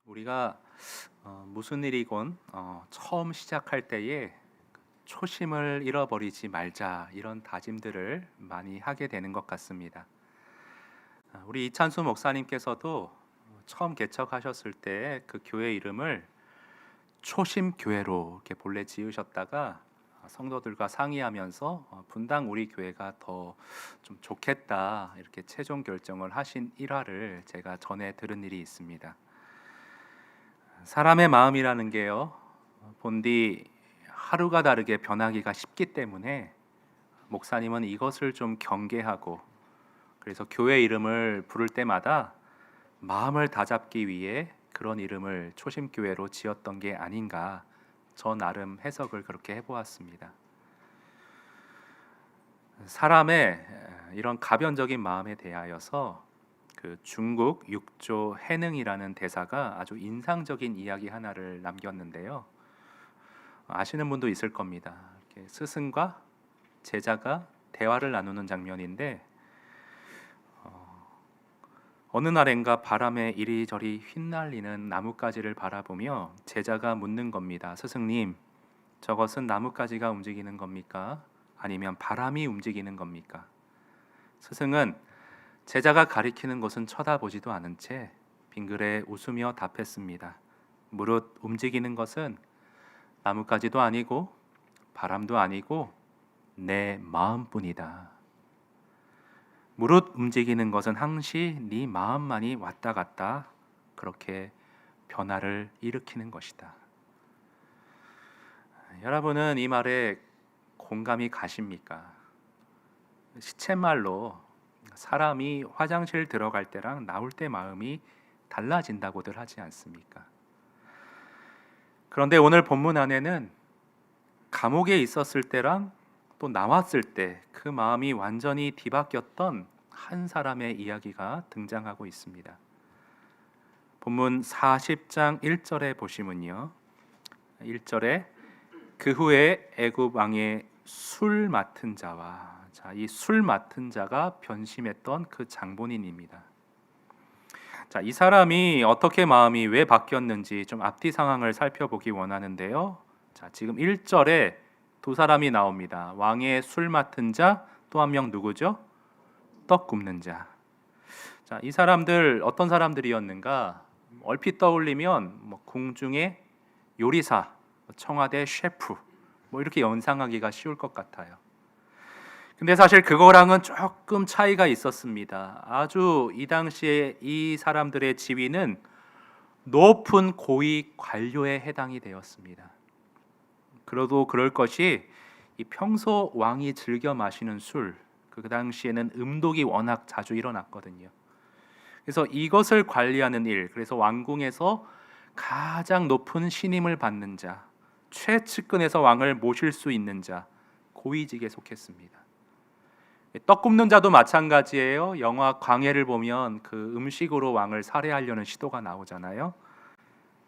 우리가 무슨 일이건 처음 시작할 때에 초심을 잃어버리지 말자 이런 다짐들을 많이 하게 되는 것 같습니다. 우리 이찬수 목사님께서도 처음 개척하셨을 때 그 교회 이름을 초심교회로 이렇게 본래 지으셨다가 성도들과 상의하면서 분당 우리 교회가 더 좀 좋겠다 이렇게 최종 결정을 하신 일화를 제가 전에 들은 일이 있습니다. 사람의 마음이라는 게요, 본디 하루가 다르게 변하기가 쉽기 때문에 목사님은 이것을 좀 경계하고, 그래서 교회 이름을 부를 때마다 마음을 다잡기 위해 그런 이름을 초심교회로 지었던 게 아닌가, 저 나름 해석을 그렇게 해보았습니다. 사람의 이런 가변적인 마음에 대하여서 그 중국 육조 해능이라는 대사가 아주 인상적인 이야기 하나를 남겼는데요. 아시는 분도 있을 겁니다. 이렇게 스승과 제자가 대화를 나누는 장면인데, 어느 날엔가 바람에 이리저리 휘날리는 나뭇가지를 바라보며 제자가 묻는 겁니다. 스승님, 저것은 나뭇가지가 움직이는 겁니까? 아니면 바람이 움직이는 겁니까? 스승은 제자가 가리키는 것은 쳐다보지도 않은 채 빙그레 웃으며 답했습니다. 무릇 움직이는 것은 나뭇가지도 아니고 바람도 아니고 내 마음뿐이다. 무릇 움직이는 것은 항시 네 마음만이 왔다 갔다 그렇게 변화를 일으키는 것이다. 여러분은 이 말에 공감이 가십니까? 시쳇말로 사람이 화장실 들어갈 때랑 나올 때 마음이 달라진다고들 하지 않습니까? 그런데 오늘 본문 안에는 감옥에 있었을 때랑 또 나왔을 때 그 마음이 완전히 뒤바뀌었던 한 사람의 이야기가 등장하고 있습니다. 본문 40장 1절에 보시면요, 1절에 그 후에 애굽 왕의 술 맡은 자와, 이 술 맡은 자가 변심했던 그 장본인입니다. 이 사람이 어떻게 마음이 왜 바뀌었는지 좀 앞뒤 상황을 살펴보기 원하는데요. 지금 1절에 두 사람이 나옵니다. 왕의 술 맡은 자, 또 한 명 누구죠? 떡 굽는 자. 이 사람들 어떤 사람들이었는가? 얼핏 떠올리면 궁중의 요리사, 청와대 셰프, 이렇게 연상하기가 쉬울 것 같아요. 근데 사실 그거랑은 조금 차이가 있었습니다. 아주 이 당시에 이 사람들의 지위는 높은 고위 관료에 해당이 되었습니다. 그래도 그럴 것이 이 평소 왕이 즐겨 마시는 술, 그 당시에는 음독이 워낙 자주 일어났거든요. 그래서 이것을 관리하는 일, 그래서 왕궁에서 가장 높은 신임을 받는 자, 최측근에서 왕을 모실 수 있는 자, 고위직에 속했습니다. 떡 굽는 자도 마찬가지예요. 영화 광해를 보면 그 음식으로 왕을 살해하려는 시도가 나오잖아요.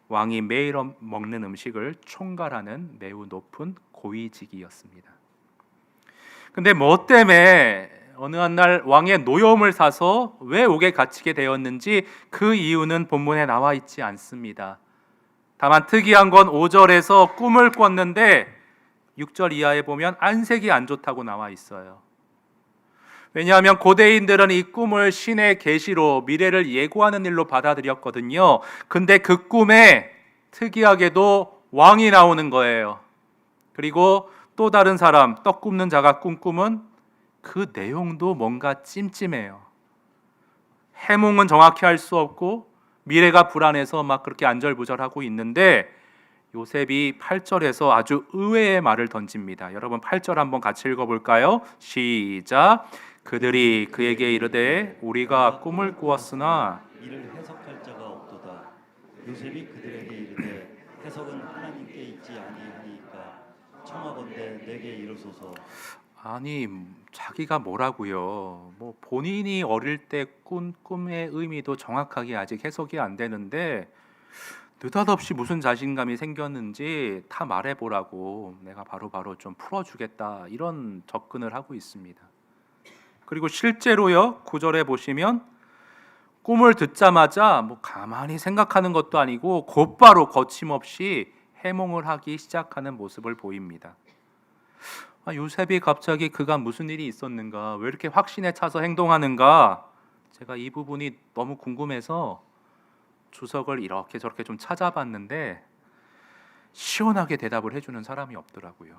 왕이 매일 먹는 음식을 총괄하는 매우 높은 고위직이었습니다. 근데 뭐 때문에 어느 한 날 왕의 노여움을 사서 왜 옥에 갇히게 되었는지 그 이유는 본문에 나와 있지 않습니다. 다만 특이한 건 5절에서 꿈을 꿨는데 6절 이하에 보면 안색이 안 좋다고 나와 있어요. 왜냐하면 고대인들은 이 꿈을 신의 계시로 미래를 예고하는 일로 받아들였거든요. 근데 그 꿈에 특이하게도 왕이 나오는 거예요. 그리고 또 다른 사람, 떡 굽는 자가 꾼 꿈은 그 내용도 뭔가 찜찜해요. 해몽은 정확히 할 수 없고 미래가 불안해서 막 그렇게 안절부절하고 있는데 요셉이 8절에서 아주 의외의 말을 던집니다. 여러분 8절 한번 같이 읽어볼까요? 시작. 그들이 그에게 이르되 우리가 꿈을 꾸었으나 이를 해석할 자가 없도다. 요셉이 그들에게 이르되 해석은 하나님께 있지 아니하니까 청하건대 내게 이르소서. 아니 자기가 뭐라고요? 본인이 어릴 때 꾼 꿈의 의미도 정확하게 아직 해석이 안 되는데 느닷없이 무슨 자신감이 생겼는지 다 말해보라고, 내가 바로 좀 풀어주겠다, 이런 접근을 하고 있습니다. 그리고 실제로요, 9절에 보시면 꿈을 듣자마자 뭐 가만히 생각하는 것도 아니고 곧바로 거침없이 해몽을 하기 시작하는 모습을 보입니다. 요셉이 갑자기 그가 무슨 일이 있었는가, 왜 이렇게 확신에 차서 행동하는가, 제가 이 부분이 너무 궁금해서 주석을 이렇게 저렇게 좀 찾아봤는데 시원하게 대답을 해주는 사람이 없더라고요.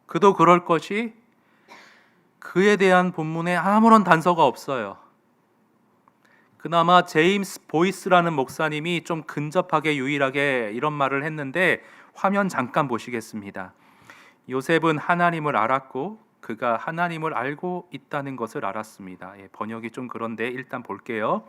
그도 그럴 것이 그에 대한 본문에 아무런 단서가 없어요. 그나마 제임스 보이스라는 목사님이 좀 근접하게 유일하게 이런 말을 했는데, 화면 잠깐 보시겠습니다. 요셉은 하나님을 알았고 그가 하나님을 알고 있다는 것을 알았습니다. 번역이 좀 그런데 일단 볼게요.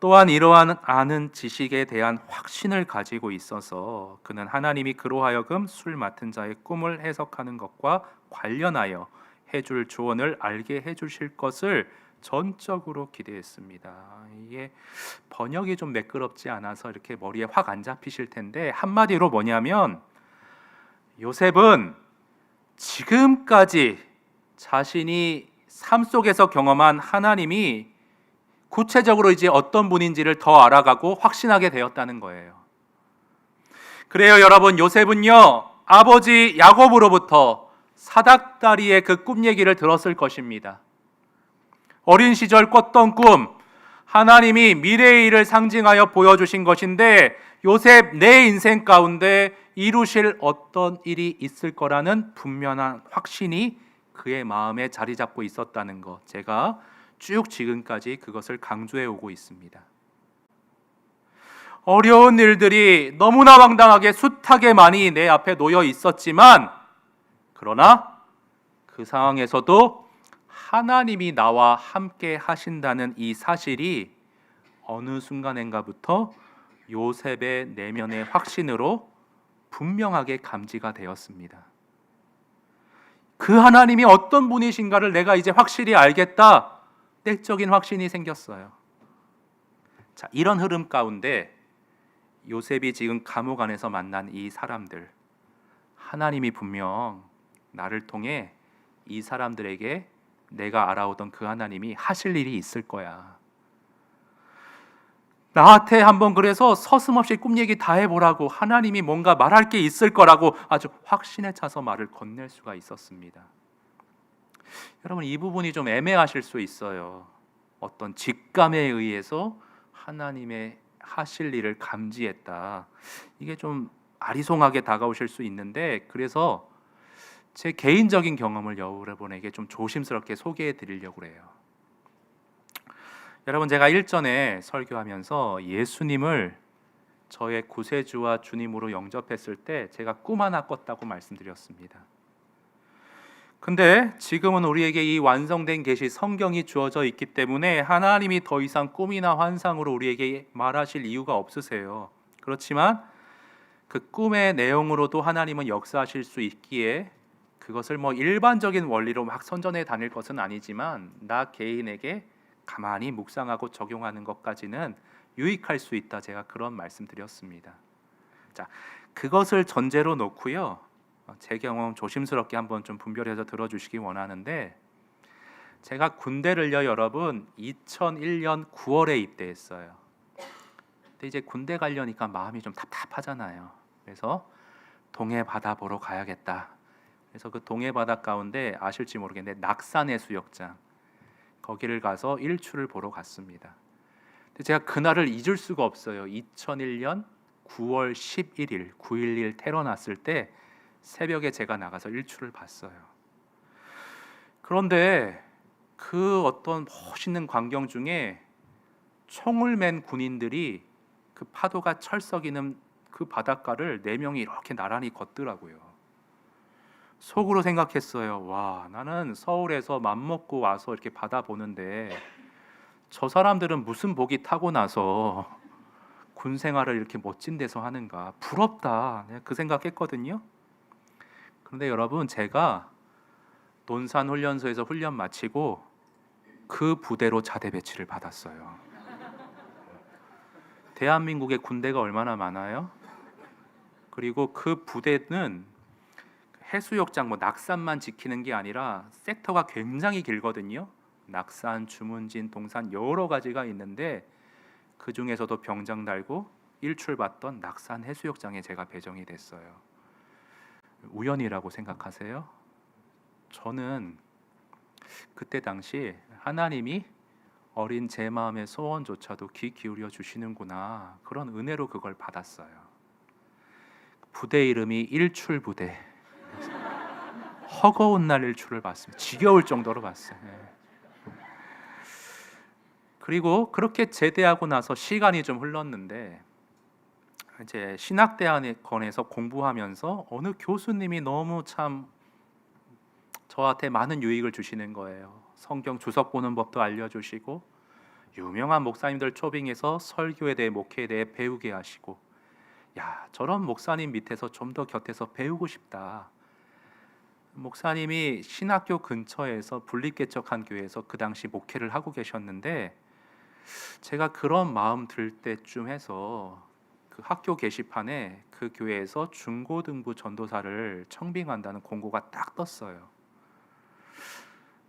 또한 이러한 아는 지식에 대한 확신을 가지고 있어서 그는 하나님이 그로 하여금 술 맡은 자의 꿈을 해석하는 것과 관련하여 해줄 조언을 알게 해주실 것을 전적으로 기대했습니다. 이게 번역이 좀 매끄럽지 않아서 이렇게 머리에 확 안 잡히실 텐데, 한마디로 뭐냐면 요셉은 지금까지 자신이 삶 속에서 경험한 하나님이 구체적으로 이제 어떤 분인지를 더 알아가고 확신하게 되었다는 거예요. 그래요, 여러분. 요셉은요, 아버지 야곱으로부터 사닥다리의 그 꿈 얘기를 들었을 것입니다. 어린 시절 꿨던 꿈, 하나님이 미래의 일을 상징하여 보여주신 것인데, 요셉 내 인생 가운데 이루실 어떤 일이 있을 거라는 분명한 확신이 그의 마음에 자리 잡고 있었다는 것, 제가 쭉 지금까지 그것을 강조해 오고 있습니다. 어려운 일들이 너무나 황당하게 숱하게 많이 내 앞에 놓여 있었지만, 그러나 그 상황에서도 하나님이 나와 함께 하신다는 이 사실이 어느 순간인가부터 요셉의 내면의 확신으로 분명하게 감지가 되었습니다. 그 하나님이 어떤 분이신가를 내가 이제 확실히 알겠다. 내적인 확신이 생겼어요. 자, 이런 흐름 가운데 요셉이 지금 감옥 안에서 만난 이 사람들, 하나님이 분명 나를 통해 이 사람들에게 내가 알아오던 그 하나님이 하실 일이 있을 거야. 나한테 한번 그래서 서슴없이 꿈 얘기 다 해보라고, 하나님이 뭔가 말할 게 있을 거라고 아주 확신에 차서 말을 건넬 수가 있었습니다. 여러분, 이 부분이 좀 애매하실 수 있어요. 어떤 직감에 의해서 하나님의 하실 일을 감지했다. 이게 좀 아리송하게 다가오실 수 있는데, 그래서 제 개인적인 경험을 여러분에게 좀 조심스럽게 소개해 드리려고 해요. 여러분, 제가 일전에 설교하면서 예수님을 저의 구세주와 주님으로 영접했을 때 제가 꿈 하나 꿨다고 말씀드렸습니다. 근데 지금은 우리에게 이 완성된 계시 성경이 주어져 있기 때문에 하나님이 더 이상 꿈이나 환상으로 우리에게 말하실 이유가 없으세요. 그렇지만 그 꿈의 내용으로도 하나님은 역사하실 수 있기에 그것을 뭐 일반적인 원리로 막 선전해 다닐 것은 아니지만 나 개인에게 가만히 묵상하고 적용하는 것까지는 유익할 수 있다, 제가 그런 말씀드렸습니다. 자, 그것을 전제로 놓고요, 제 경험 조심스럽게 한번 좀 분별해서 들어주시기 원하는데, 제가 군대를요 여러분 2001년 9월에 입대했어요. 근데 이제 군대 가려니까 마음이 좀 답답하잖아요. 그래서 동해 바다 보러 가야겠다. 그래서 그 동해 바다 가운데 아실지 모르겠는데 낙산해수욕장, 거기를 가서 일출을 보러 갔습니다. 근데 제가 그날을 잊을 수가 없어요. 2001년 9월 11일 9.11 테러 났을 때 새벽에 제가 나가서 일출을 봤어요. 그런데 그 어떤 멋있는 광경 중에 총을 맨 군인들이 그 파도가 철썩이는 그 바닷가를 4명이 이렇게 나란히 걷더라고요. 속으로 생각했어요. 와, 나는 서울에서 맘먹고 와서 이렇게 바다 보는데 저 사람들은 무슨 복이 타고나서 군 생활을 이렇게 멋진 데서 하는가, 부럽다, 내가 그 생각했거든요. 그런데 여러분, 제가 논산 훈련소에서 훈련 마치고 그 부대로 자대 배치를 받았어요. 대한민국의 군대가 얼마나 많아요? 그리고 그 부대는 해수욕장 뭐 낙산만 지키는 게 아니라 섹터가 굉장히 길거든요. 낙산, 주문진, 동산 여러 가지가 있는데 그 중에서도 병장 달고 일출받던 낙산 해수욕장에 제가 배정이 됐어요. 우연이라고 생각하세요? 저는 그때 당시 하나님이 어린 제 마음의 소원조차도 귀 기울여 주시는구나, 그런 은혜로 그걸 받았어요. 부대 이름이 일출부대. 허거운 날 일출을 봤습니다. 지겨울 정도로 봤어요. 그리고 그렇게 제대하고 나서 시간이 좀 흘렀는데 이제 신학대학원에서 공부하면서 어느 교수님이 너무 참 저한테 많은 유익을 주시는 거예요. 성경 주석 보는 법도 알려주시고 유명한 목사님들 초빙해서 설교에 대해 목회에 대해 배우게 하시고, 야, 저런 목사님 밑에서 좀 더 곁에서 배우고 싶다. 목사님이 신학교 근처에서 분립개척한 교회에서 그 당시 목회를 하고 계셨는데 제가 그런 마음 들 때쯤 해서 그 학교 게시판에 그 교회에서 중고등부 전도사를 청빙한다는 공고가 딱 떴어요.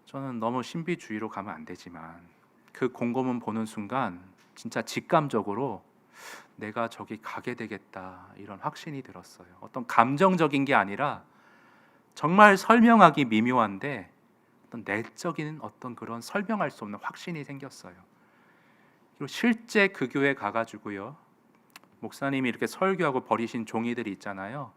저는 너무 신비주의로 가면 안 되지만 그 공고문 보는 순간 진짜 직감적으로 내가 저기 가게 되겠다, 이런 확신이 들었어요. 어떤 감정적인 게 아니라 정말 설명하기 미묘한데 어떤 내적인 어떤 그런 설명할 수 없는 확신이 생겼어요. 그리고 실제 그 교회 가가지고요, 목사님이 이렇게 설교하고 버리신 종이들이 있잖아요.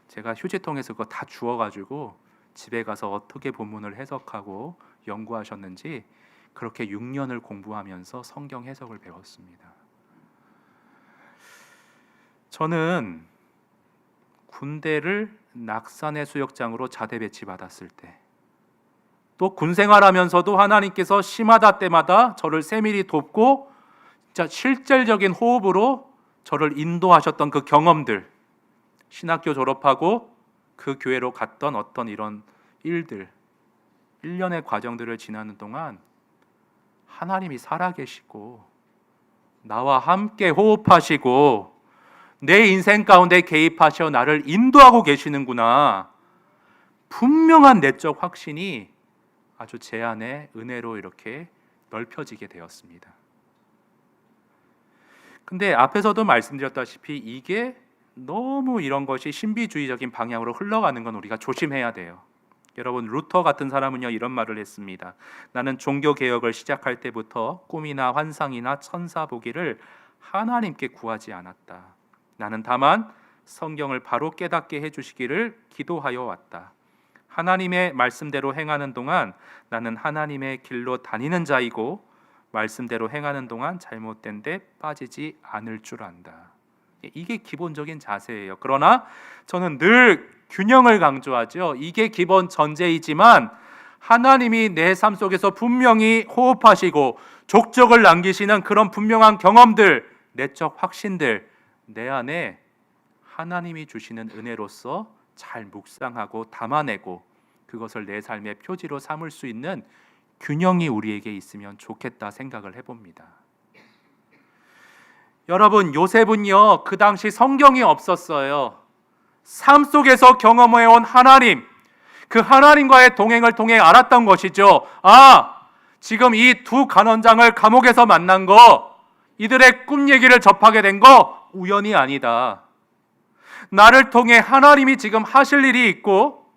제가 휴지통에서 그거 다 주워가지고 집에 가서 어떻게 본문을 해석하고 연구하셨는지 그렇게 6년을 공부하면서 성경 해석을 배웠습니다. 저는 군대를 낙산해수욕장으로 자대 배치 받았을 때, 또 군생활하면서도 하나님께서 심하다 때마다 저를 세밀히 돕고 진짜 실질적인 호흡으로 저를 인도하셨던 그 경험들, 신학교 졸업하고 그 교회로 갔던 어떤 이런 일들, 1년의 과정들을 지나는 동안 하나님이 살아계시고 나와 함께 호흡하시고 내 인생 가운데 개입하셔 나를 인도하고 계시는구나, 분명한 내적 확신이 아주 제 안에 은혜로 이렇게 넓혀지게 되었습니다. 근데 앞에서도 말씀드렸다시피 이게 너무 이런 것이 신비주의적인 방향으로 흘러가는 건 우리가 조심해야 돼요. 여러분, 루터 같은 사람은요 이런 말을 했습니다. 나는 종교개혁을 시작할 때부터 꿈이나 환상이나 천사 보기를 하나님께 구하지 않았다. 나는 다만 성경을 바로 깨닫게 해주시기를 기도하여 왔다. 하나님의 말씀대로 행하는 동안 나는 하나님의 길로 다니는 자이고 말씀대로 행하는 동안 잘못된 데 빠지지 않을 줄 안다. 이게 기본적인 자세예요. 그러나 저는 늘 균형을 강조하죠. 이게 기본 전제이지만 하나님이 내 삶 속에서 분명히 호흡하시고 족적을 남기시는 그런 분명한 경험들, 내적 확신들, 내 안에 하나님이 주시는 은혜로서 잘 묵상하고 담아내고 그것을 내 삶의 표지로 삼을 수 있는 균형이 우리에게 있으면 좋겠다 생각을 해봅니다. 여러분, 요셉은요 그 당시 성경이 없었어요. 삶 속에서 경험해온 하나님, 그 하나님과의 동행을 통해 알았던 것이죠. 아, 지금 이 두 간원장을 감옥에서 만난 거, 이들의 꿈 얘기를 접하게 된 거 우연이 아니다. 나를 통해 하나님이 지금 하실 일이 있고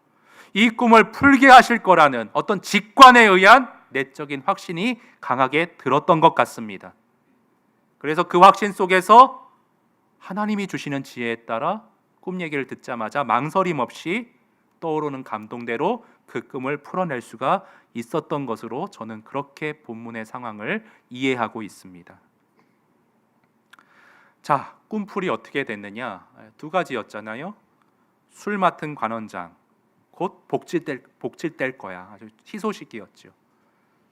이 꿈을 풀게 하실 거라는 어떤 직관에 의한 내적인 확신이 강하게 들었던 것 같습니다. 그래서 그 확신 속에서 하나님이 주시는 지혜에 따라 꿈 얘기를 듣자마자 망설임 없이 떠오르는 감동대로 그 꿈을 풀어낼 수가 있었던 것으로 저는 그렇게 본문의 상황을 이해하고 있습니다. 자, 꿈풀이 어떻게 됐느냐? 두 가지였잖아요. 술 맡은 관원장, 곧 복질될 거야. 아주 희소식이었죠.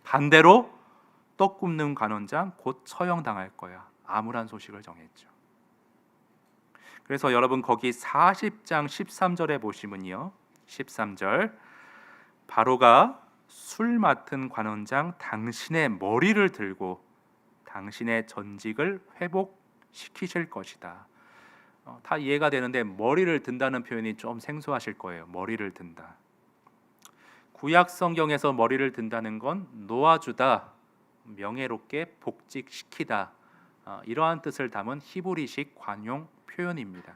반대로 떡 굽는 관원장, 곧 처형당할 거야. 암울한 소식을 정했죠. 그래서 여러분 거기 40장 13절에 보시면요, 13절, 바로가 술 맡은 관원장 당신의 머리를 들고 당신의 전직을 회복시키실 것이다. 다 이해가 되는데 머리를 든다는 표현이 좀 생소하실 거예요. 머리를 든다. 구약 성경에서 머리를 든다는 건 놓아주다, 명예롭게 복직시키다, 이러한 뜻을 담은 히브리식 관용 표현입니다.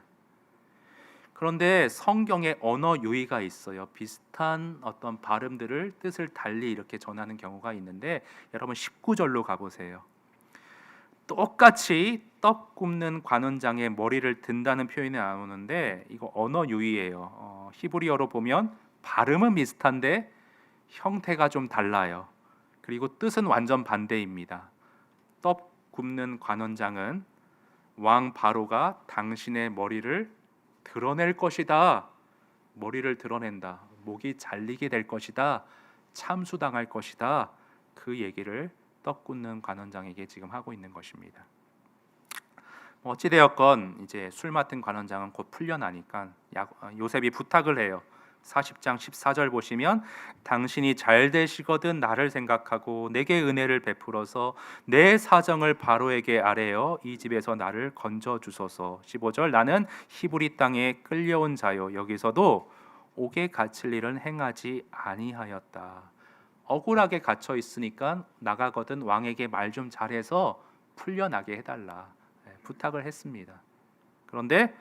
그런데 성경에 언어 유희가 있어요. 비슷한 어떤 발음들을 뜻을 달리 이렇게 전하는 경우가 있는데 여러분 19절로 가보세요. 똑같이 떡 굽는 관원장의 머리를 든다는 표현이 나오는데 이거 언어 유희예요. 히브리어로 보면 발음은 비슷한데 형태가 좀 달라요. 그리고 뜻은 완전 반대입니다. 떡 굽는 관원장은 왕 바로가 당신의 머리를 드러낼 것이다. 머리를 드러낸다. 목이 잘리게 될 것이다. 참수당할 것이다. 그 얘기를 떡 굽는 관원장에게 지금 하고 있는 것입니다. 어찌 되었건 이제 술 맡은 관원장은 곧 풀려나니까 요셉이 부탁을 해요. 40장 14절 보시면 당신이 잘 되시거든 나를 생각하고 내게 은혜를 베풀어서 내 사정을 바로에게 아뢰어 이 집에서 나를 건져 주소서. 15절 나는 히브리 땅에 끌려온 자요 여기서도 옥에 갇힐 일은 행하지 아니하였다. 억울하게 갇혀 있으니까 나가거든 왕에게 말 좀 잘해서 풀려나게 해달라 부탁을 했습니다. 그런데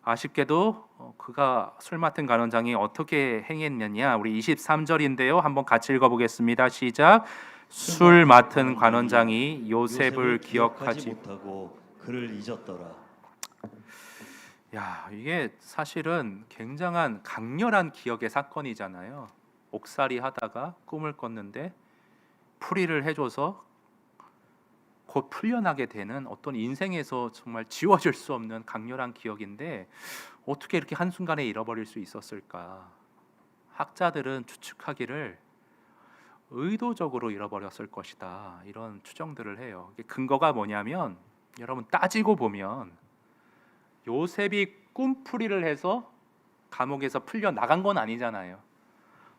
아쉽게도 그가 술 맡은 관원장이 어떻게 행했느냐 우리 23절인데요 한번 같이 읽어보겠습니다. 시작. 술 맡은 관원장이 요셉을 기억하지 못하고 그를 잊었더라. 야, 이게 사실은 굉장한 강렬한 기억의 사건이잖아요. 옥살이 하다가 꿈을 꿨는데 풀이를 해줘서 곧 풀려나게 되는 어떤 인생에서 정말 지워질 수 없는 강렬한 기억인데 어떻게 이렇게 한순간에 잃어버릴 수 있었을까? 학자들은 추측하기를 의도적으로 잃어버렸을 것이다 이런 추정들을 해요. 이게 근거가 뭐냐면 여러분 따지고 보면 요셉이 꿈풀이를 해서 감옥에서 풀려 나간 건 아니잖아요.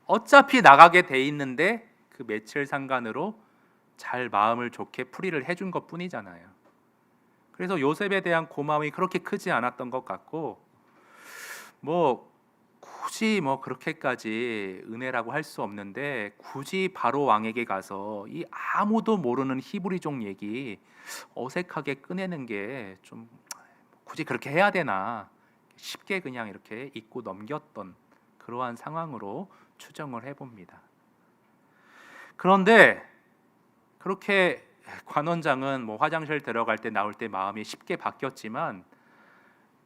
어차피 나가게 돼 있는데 그 며칠 상간으로 잘 마음을 좋게 풀이를 해준 것 뿐이잖아요. 그래서 요셉에 대한 고마움이 그렇게 크지 않았던 것 같고 굳이 그렇게까지 은혜라고 할 수 없는데 굳이 바로 왕에게 가서 이 아무도 모르는 히브리족 얘기 어색하게 꺼내는 게 좀 굳이 그렇게 해야 되나 쉽게 그냥 이렇게 잊고 넘겼던 그러한 상황으로 추정을 해봅니다. 그런데 그렇게 관원장은 화장실 들어갈 때 나올 때 마음이 쉽게 바뀌었지만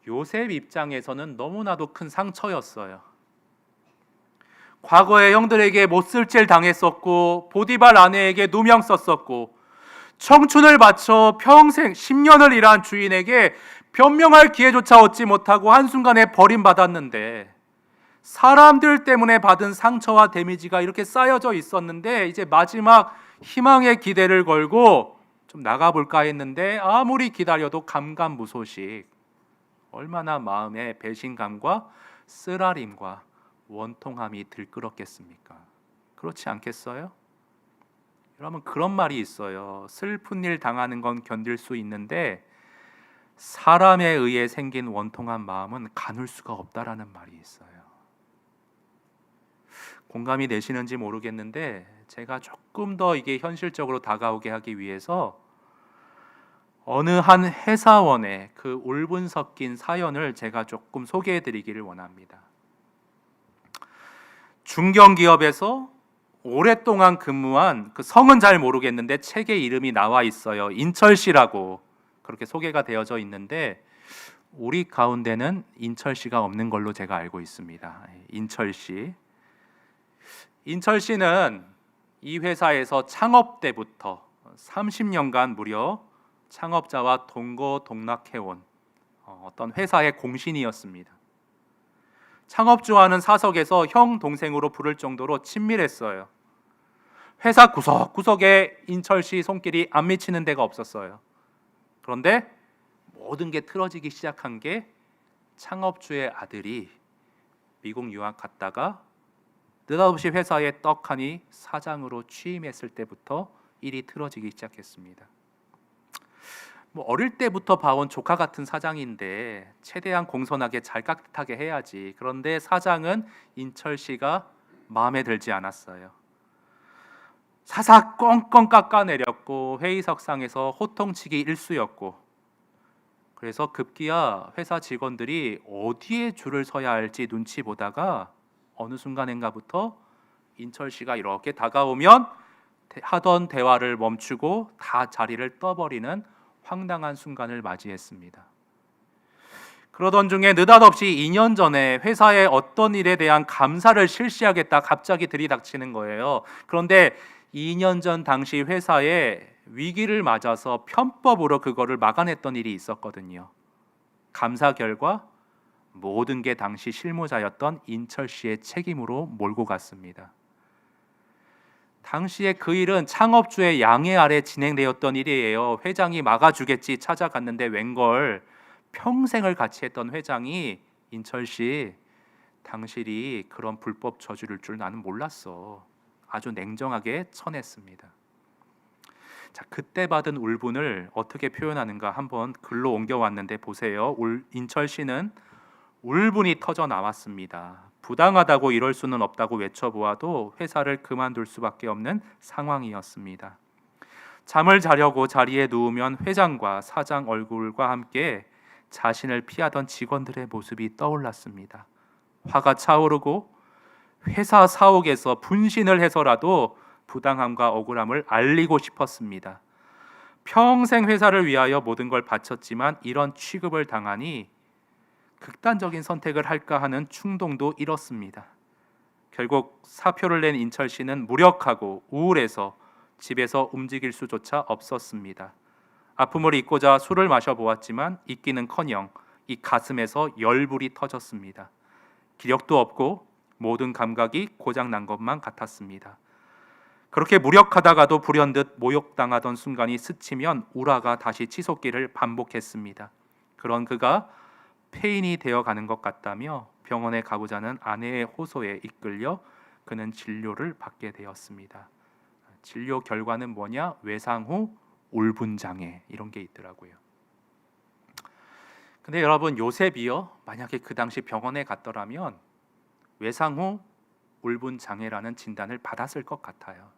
요셉 입장에서는 너무나도 큰 상처였어요. 과거에 형들에게 못쓸죄를 당했었고 보디발 아내에게 누명 썼었고 청춘을 바쳐 평생 10년을 일한 주인에게 변명할 기회조차 얻지 못하고 한순간에 버림받았는데 사람들 때문에 받은 상처와 데미지가 이렇게 쌓여져 있었는데 이제 마지막 희망의 기대를 걸고 좀 나가볼까 했는데 아무리 기다려도 감감무소식. 얼마나 마음에 배신감과 쓰라림과 원통함이 들끓었겠습니까? 그렇지 않겠어요? 여러분 그런 말이 있어요. 슬픈 일 당하는 건 견딜 수 있는데 사람에 의해 생긴 원통한 마음은 가눌 수가 없다라는 말이 있어요. 공감이 되시는지 모르겠는데 제가 조금 더 이게 현실적으로 다가오게 하기 위해서 어느 한 회사원의 그 울분 섞인 사연을 제가 조금 소개해 드리기를 원합니다. 중견기업에서 오랫동안 근무한 그 성은 잘 모르겠는데 책에 이름이 나와 있어요. 인철 씨라고 그렇게 소개가 되어져 있는데 우리 가운데는 인철 씨가 없는 걸로 제가 알고 있습니다. 인철 씨. 인철 씨는 이 회사에서 창업 때부터 30년간 무려 창업자와 동거동락해온 어떤 회사의 공신이었습니다. 창업주와는 사석에서 형 동생으로 부를 정도로 친밀했어요. 회사 구석구석에 인철 씨 손길이 안 미치는 데가 없었어요. 그런데 모든 게 틀어지기 시작한 게 창업주의 아들이 미국 유학 갔다가 느닷없이 회사에 떡하니 사장으로 취임했을 때부터 일이 틀어지기 시작했습니다. 어릴 때부터 봐온 조카 같은 사장인데 최대한 공손하게 잘 깍듯하게 해야지. 그런데 사장은 인철 씨가 마음에 들지 않았어요. 사사 꽁꽁 깎아내렸고 회의석상에서 호통치기 일쑤였고, 그래서 급기야 회사 직원들이 어디에 줄을 서야 할지 눈치 보다가 어느 순간인가부터 인철 씨가 이렇게 다가오면 하던 대화를 멈추고 다 자리를 떠버리는 황당한 순간을 맞이했습니다. 그러던 중에 느닷없이 2년 전에 회사에 어떤 일에 대한 감사를 실시하겠다 갑자기 들이닥치는 거예요. 그런데 2년 전 당시 회사에 위기를 맞아서 편법으로 그거를 막아냈던 일이 있었거든요. 감사 결과 모든 게 당시 실무자였던 인철 씨의 책임으로 몰고 갔습니다. 당시에 그 일은 창업주의 양해 아래 진행되었던 일이에요. 회장이 막아주겠지 찾아갔는데 웬걸 평생을 같이 했던 회장이 인철 씨, 당신이 그런 불법 저지를 줄 나는 몰랐어. 아주 냉정하게 쳐냈습니다. 자, 그때 받은 울분을 어떻게 표현하는가 한번 글로 옮겨왔는데 보세요. 인철 씨는 울분이 터져 나왔습니다. 부당하다고 이럴 수는 없다고 외쳐보아도 회사를 그만둘 수밖에 없는 상황이었습니다. 잠을 자려고 자리에 누우면 회장과 사장 얼굴과 함께 자신을 피하던 직원들의 모습이 떠올랐습니다. 화가 차오르고 회사 사옥에서 분신을 해서라도 부당함과 억울함을 알리고 싶었습니다. 평생 회사를 위하여 모든 걸 바쳤지만 이런 취급을 당하니 극단적인 선택을 할까 하는 충동도 잃었습니다. 결국 사표를 낸 인철 씨는 무력하고 우울해서 집에서 움직일 수조차 없었습니다. 아픔을 잊고자 술을 마셔보았지만 잊기는커녕 이 가슴에서 열불이 터졌습니다. 기력도 없고 모든 감각이 고장난 것만 같았습니다. 그렇게 무력하다가도 불현듯 모욕당하던 순간이 스치면 우라가 다시 치솟기를 반복했습니다. 그런 그가 폐인이 되어가는 것 같다며 병원에 가보자는 아내의 호소에 이끌려 그는 진료를 받게 되었습니다. 진료 결과는 뭐냐? 외상 후 울분장애, 이런 게 있더라고요. 근데 여러분, 요셉이요, 만약에 그 당시 병원에 갔더라면 외상 후 울분장애라는 진단을 받았을 것 같아요.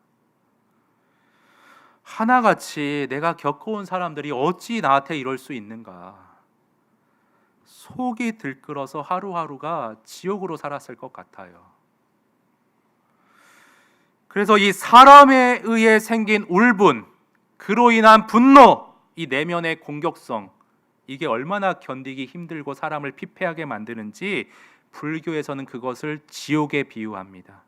하나같이 내가 겪어온 사람들이 어찌 나한테 이럴 수 있는가, 속이 들끓어서 하루하루가 지옥으로 살았을 것 같아요. 그래서 이 사람에 의해 생긴 울분, 그로 인한 분노, 이 내면의 공격성, 이게 얼마나 견디기 힘들고 사람을 피폐하게 만드는지 불교에서는 그것을 지옥에 비유합니다.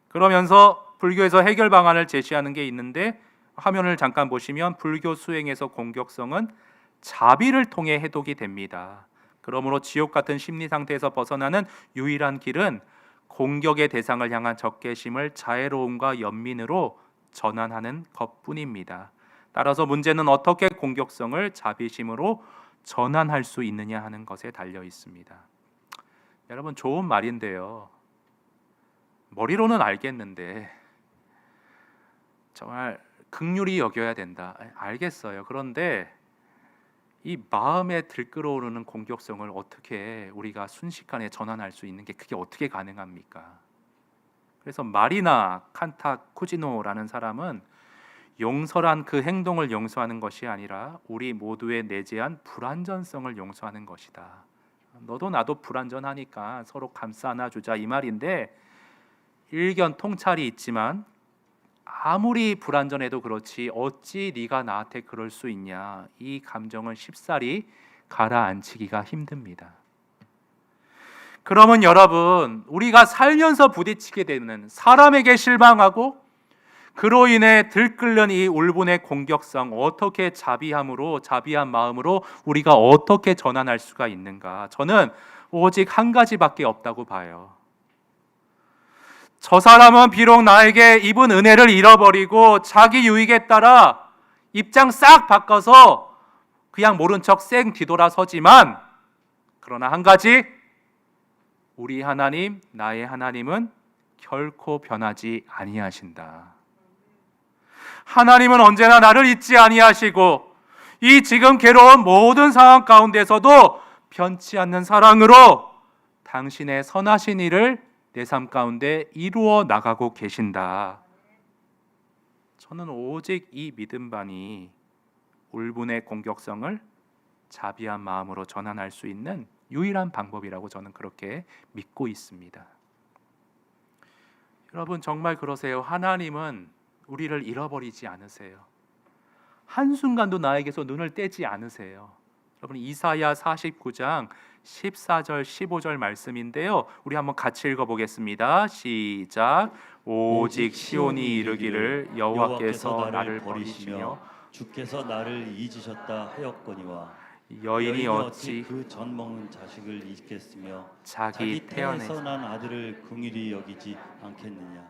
그러면서 불교에서 해결 방안을 제시하는 게 있는데, 화면을 잠깐 보시면 불교 수행에서 공격성은 자비를 통해 해독이 됩니다. 그러므로 지옥 같은 심리 상태에서 벗어나는 유일한 길은 공격의 대상을 향한 적개심을 자애로움과 연민으로 전환하는 것뿐입니다. 따라서 문제는 어떻게 공격성을 자비심으로 전환할 수 있느냐 하는 것에 달려 있습니다. 여러분, 좋은 말인데요, 머리로는 알겠는데 정말 긍휼히 여겨야 된다. 알겠어요. 그런데 이 마음에 들끓어오르는 공격성을 어떻게 우리가 순식간에 전환할 수 있는 게, 그게 어떻게 가능합니까? 그래서 마리나 칸타쿠지노라는 사람은 용서란 그 행동을 용서하는 것이 아니라 우리 모두의 내재한 불완전성을 용서하는 것이다. 너도 나도 불완전하니까 서로 감싸 안아주자, 이 말인데, 일견 통찰이 있지만 아무리 불완전해도 그렇지 어찌 네가 나한테 그럴 수 있냐, 이 감정을 쉽사리 가라앉히기가 힘듭니다. 그러면 여러분, 우리가 살면서 부딪히게 되는 사람에게 실망하고 그로 인해 들끓는 이 울분의 공격성, 어떻게 자비한 마음으로 우리가 어떻게 전환할 수가 있는가? 저는 오직 한 가지밖에 없다고 봐요. 저 사람은 비록 나에게 입은 은혜를 잃어버리고 자기 유익에 따라 입장 싹 바꿔서 그냥 모른 척 쌩 뒤돌아서지만, 그러나 한 가지, 우리 하나님, 나의 하나님은 결코 변하지 아니하신다. 하나님은 언제나 나를 잊지 아니하시고 이 지금 괴로운 모든 상황 가운데서도 변치 않는 사랑으로 당신의 선하신 일을 내 삶 가운데 이루어 나가고 계신다. 저는 오직 이 믿음만이 울분의 공격성을 자비한 마음으로 전환할 수 있는 유일한 방법이라고 저는 그렇게 믿고 있습니다. 여러분 정말 그러세요? 하나님은 우리를 잃어버리지 않으세요. 한순간도 나에게서 눈을 떼지 않으세요. 여러분 이사야 49장 14절 15절 말씀인데요. 우리 한번 같이 읽어보겠습니다. 시작. 오직 시온이 이르기를 여호와께서 나를 버리시며 주께서 나를 잊으셨다 하였거니와 여인이 어찌 그 젖 먹는 자식을 잊겠으며 자기 태어내서 태에서 난 아들을 긍휼히 여기지 않겠느냐.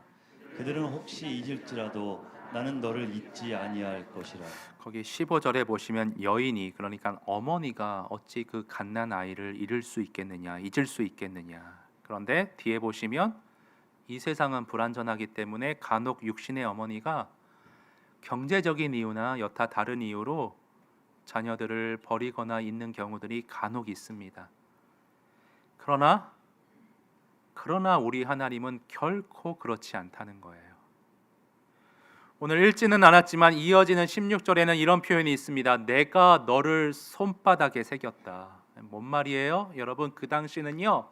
그들은 혹시 잊을지라도 나는 너를 잊지 아니할 것이라. 거기 15절에 보시면 여인이 그러니까 어머니가 어찌 그 갓난 아이를 잃을 수 있겠느냐, 잊을 수 있겠느냐. 그런데 뒤에 보시면 이 세상은 불완전하기 때문에 간혹 육신의 어머니가 경제적인 이유나 여타 다른 이유로 자녀들을 버리거나 있는 경우들이 간혹 있습니다. 그러나 우리 하나님은 결코 그렇지 않다는 거예요. 오늘 읽지는 않았지만 이어지는 16절에는 이런 표현이 있습니다. 내가 너를 손바닥에 새겼다. 뭔 말이에요? 여러분 그 당시는요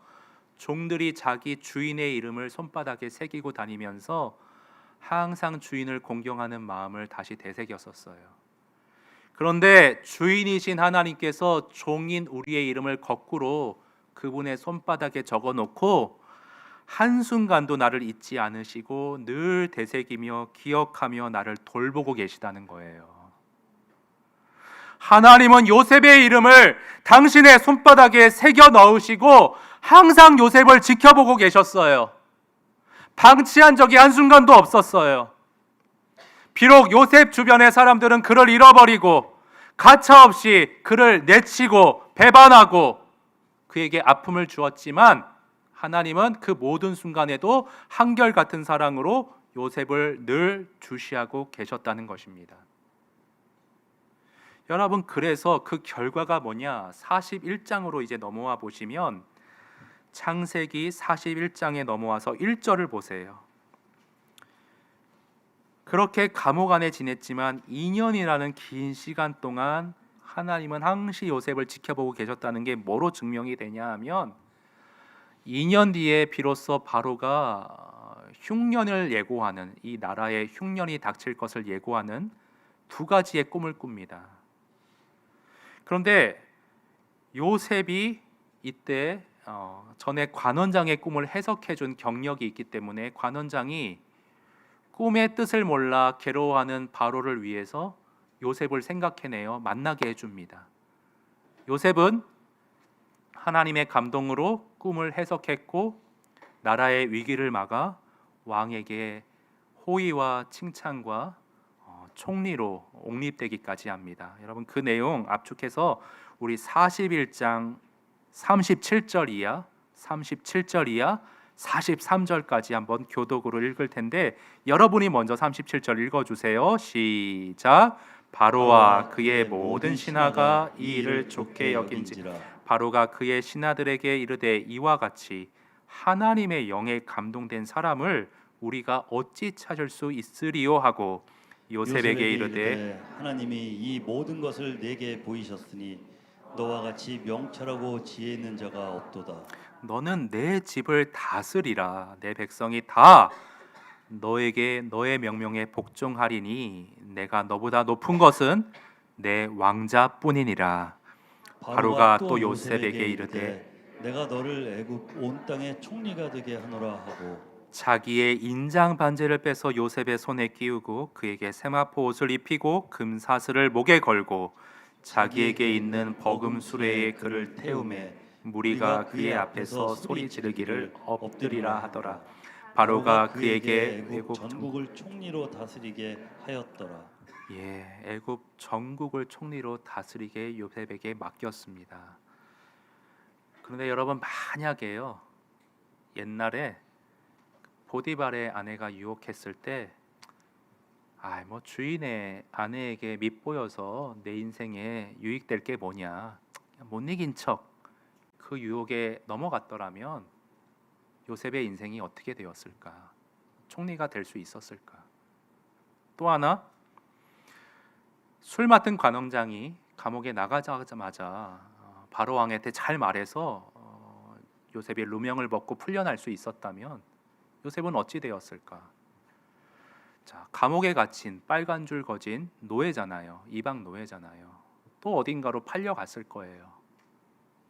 종들이 자기 주인의 이름을 손바닥에 새기고 다니면서 항상 주인을 공경하는 마음을 다시 되새겼었어요. 그런데 주인이신 하나님께서 종인 우리의 이름을 거꾸로 그분의 손바닥에 적어놓고 한순간도 나를 잊지 않으시고 늘 되새기며 기억하며 나를 돌보고 계시다는 거예요. 하나님은 요셉의 이름을 당신의 손바닥에 새겨 넣으시고 항상 요셉을 지켜보고 계셨어요. 방치한 적이 한순간도 없었어요. 비록 요셉 주변의 사람들은 그를 잃어버리고 가차없이 그를 내치고 배반하고 그에게 아픔을 주었지만 하나님은 그 모든 순간에도 한결같은 사랑으로 요셉을 늘 주시하고 계셨다는 것입니다. 여러분 그래서 그 결과가 뭐냐? 41장으로 이제 넘어와 보시면 창세기 41장에 넘어와서 1절을 보세요. 그렇게 감옥 안에 지냈지만 2년이라는 긴 시간 동안 하나님은 항시 요셉을 지켜보고 계셨다는 게 뭐로 증명이 되냐 하면 2년 뒤에 비로소 바로가 흉년을 예고하는 이 나라에 흉년이 닥칠 것을 예고하는 두 가지의 꿈을 꿉니다. 그런데 요셉이 이때 전에 관원장의 꿈을 해석해 준 경력이 있기 때문에 관원장이 꿈의 뜻을 몰라 괴로워하는 바로를 위해서 요셉을 생각해내어 만나게 해줍니다. 요셉은 하나님의 감동으로 꿈을 해석했고 나라의 위기를 막아 왕에게 호의와 칭찬과 총리로 옹립되기까지 합니다. 여러분 그 내용 압축해서 우리 41장 37절 이하 43절까지 한번 교독으로 읽을 텐데 여러분이 먼저 37절 읽어주세요. 시작. 바로와 그의 모든 신하가 이 일을 좋게 여긴지라. 바로가 그의 신하들에게 이르되 이와 같이 하나님의 영에 감동된 사람을 우리가 어찌 찾을 수 있으리요 하고 요셉에게 이르되 하나님이 이 모든 것을 내게 보이셨으니 너와 같이 명철하고 지혜 있는 자가 없도다. 너는 내 집을 다스리라. 내 백성이 다 너에게 너의 명령에 복종하리니 내가 너보다 높은 것은 내 왕자뿐이니라. 바로가 또 요셉에게 이르되 내가 너를 애굽 온 땅의 총리가 되게 하노라 하고 자기의 인장 반지를 빼서 요셉의 손에 끼우고 그에게 세마포 옷을 입히고 금 사슬을 목에 걸고 자기에게 있는 버금 수레에 그를 태우매 무리가 그의 앞에서 소리 지르기를 엎드리라 하더라. 바로가 그에게 애굽 전국을 총리로 다스리게 하였더라. 애굽 전국을 총리로 다스리게 요셉에게 맡겼습니다. 그런데 여러분 만약에요 옛날에 보디발의 아내가 유혹했을 때 주인의 아내에게 밉보여서 내 인생에 유익될 게 뭐냐 못 이긴 척 그 유혹에 넘어갔더라면 요셉의 인생이 어떻게 되었을까? 총리가 될 수 있었을까? 또 하나, 술 맡은 관원장이 감옥에 나가자마자 바로 왕한테 잘 말해서 요셉이 누명을 벗고 풀려날 수 있었다면 요셉은 어찌 되었을까? 자, 감옥에 갇힌 빨간 줄 거진 노예잖아요. 이방 노예잖아요. 또 어딘가로 팔려갔을 거예요.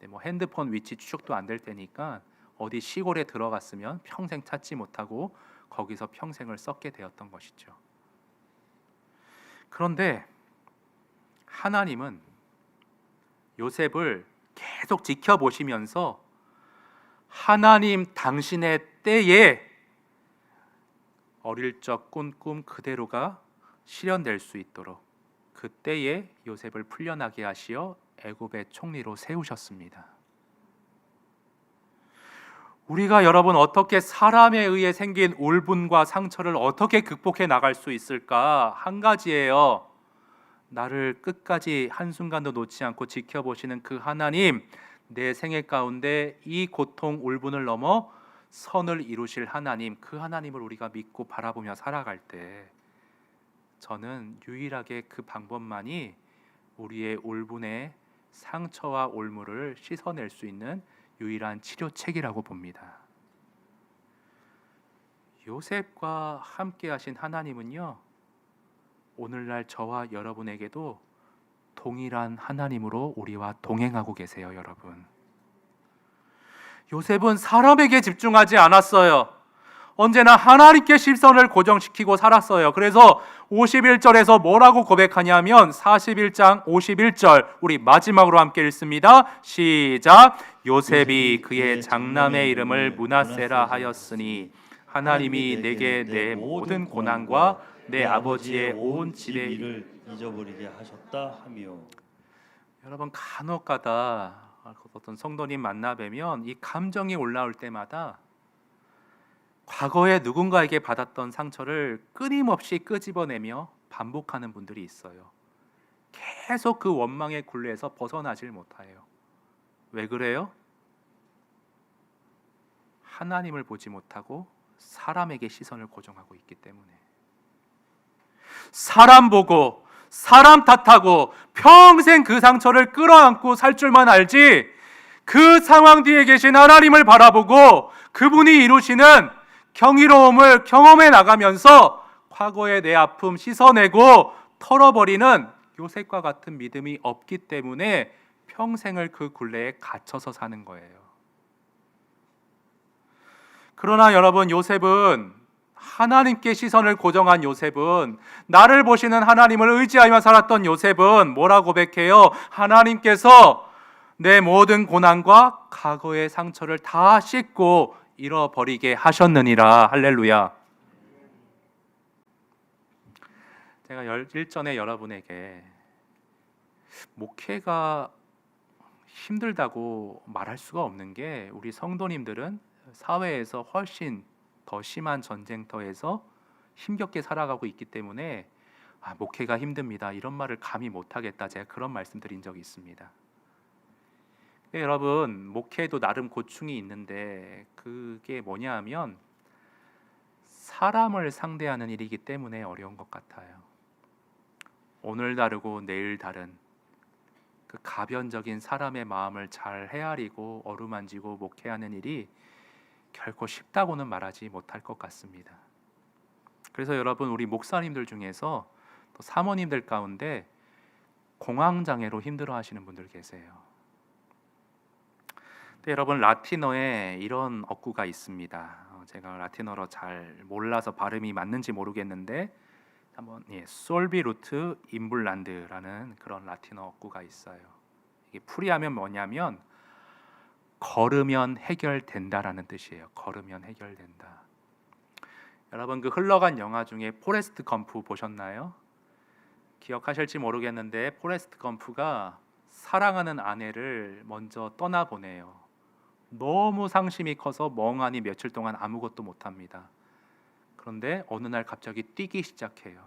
뭐 핸드폰 위치 추적도 안 될 테니까 어디 시골에 들어갔으면 평생 찾지 못하고 거기서 평생을 썩게 되었던 것이죠. 그런데 하나님은 요셉을 계속 지켜보시면서 하나님 당신의 때에 어릴 적 꾼 꿈 그대로가 실현될 수 있도록 그때에 요셉을 풀려나게 하시어 애굽의 총리로 세우셨습니다. 우리가 여러분 어떻게 사람에 의해 생긴 울분과 상처를 어떻게 극복해 나갈 수 있을까? 한 가지예요. 나를 끝까지 한순간도 놓지 않고 지켜보시는 그 하나님, 내 생애 가운데 이 고통 울분을 넘어 선을 이루실 하나님, 그 하나님을 우리가 믿고 바라보며 살아갈 때 저는 유일하게 그 방법만이 우리의 울분의 상처와 올무를 씻어낼 수 있는 유일한 치료책이라고 봅니다. 요셉과 함께 하신 하나님은요, 오늘날 저와 여러분에게도 동일한 하나님으로 우리와 동행하고 계세요, 여러분. 요셉은 사람에게 집중하지 않았어요. 언제나 하나님께 시선을 고정시키고 살았어요. 그래서 51절에서 뭐라고 고백하냐면 41장 51절 우리 마지막으로 함께 읽습니다. 시작. 요셉이 그의 장남의 이름을 므낫세라 하였으니 하나님이 내게 내 모든 고난과 내 아버지의 온 집의 일을 잊어버리게 하셨다 하며. 여러분 간혹가다 어떤 성도님 만나 뵈면 이 감정이 올라올 때마다 과거에 누군가에게 받았던 상처를 끊임없이 끄집어내며 반복하는 분들이 있어요. 계속 그 원망의 굴레에서 벗어나질 못해요. 왜 그래요? 하나님을 보지 못하고 사람에게 시선을 고정하고 있기 때문에. 사람 보고 사람 탓하고 평생 그 상처를 끌어안고 살 줄만 알지, 그 상황 뒤에 계신 하나님을 바라보고 그분이 이루시는 경이로움을 경험해 나가면서 과거의 내 아픔 씻어내고 털어버리는 요셉과 같은 믿음이 없기 때문에 평생을 그 굴레에 갇혀서 사는 거예요. 그러나 여러분, 요셉은 하나님께 시선을 고정한 요셉은, 나를 보시는 하나님을 의지하며 살았던 요셉은 뭐라고 고백해요? 하나님께서 내 모든 고난과 과거의 상처를 다 씻고 잃어버리게 하셨느니라. 할렐루야. 제가 일전에 여러분에게 목회가 힘들다고 말할 수가 없는 게, 우리 성도님들은 사회에서 훨씬 더 심한 전쟁터에서 힘겹게 살아가고 있기 때문에 목회가 힘듭니다, 이런 말을 감히 못하겠다, 제가 그런 말씀 드린 적이 있습니다. 여러분, 목회도 나름 고충이 있는데 그게 뭐냐 하면 사람을 상대하는 일이기 때문에 어려운 것 같아요. 오늘 다르고 내일 다른 그 가변적인 사람의 마음을 잘 헤아리고 어루만지고 목회하는 일이 결코 쉽다고는 말하지 못할 것 같습니다. 그래서 여러분, 우리 목사님들 중에서 또 사모님들 가운데 공황장애로 힘들어하시는 분들 계세요. 근데 여러분, 라틴어에 이런 어구가 있습니다. 제가 라틴어로 잘 몰라서 발음이 맞는지 모르겠는데 한번 솔비루트 임블란드라는 그런 라틴어 어구가 있어요. 이게 풀이하면 뭐냐면 걸으면 해결된다라는 뜻이에요. 걸으면 해결된다. 여러분, 그 흘러간 영화 중에 포레스트 검프 보셨나요? 기억하실지 모르겠는데 포레스트 검프가 사랑하는 아내를 먼저 떠나보내요. 너무 상심이 커서 멍하니 며칠 동안 아무것도 못합니다. 그런데 어느 날 갑자기 뛰기 시작해요.